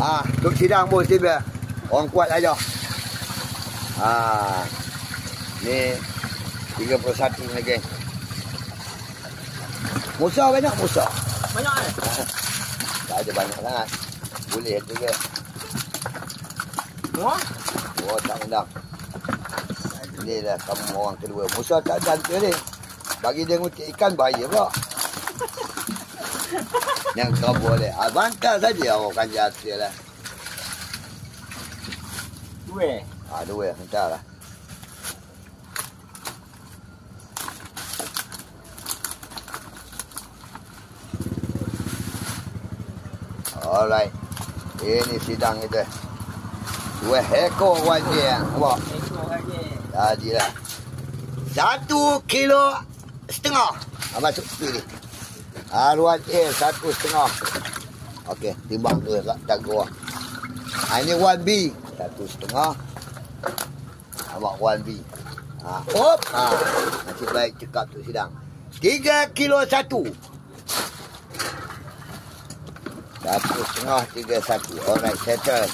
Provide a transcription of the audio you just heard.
Untuk sidang bos dia. Orang kuat aja. Ni 31 ni geng. Musa banyak musa. Banyak Tak ada banyak sangat. Boleh juga. Wah. Oh, tak undang. Ini lah kamu orang kedua. Musa tak ada ke ni. Bagi dia ngutik ikan bahaya pula. Yang kau boleh. Bangkal saja orang kanji hasil lah. Dua. Entah lah. Alright. Ini sidang kita. 2 ekor wajah. Nampak? Tadilah. 1,5 kilo. Masuk sini. Ruan A 1,5. Okey, timbang tu tak gua. Ini 1B 1,5. Nampak 1B. Nasib baik cekap tu sidang. 3 kilo 1. 1,5 3 1. Alright, settle.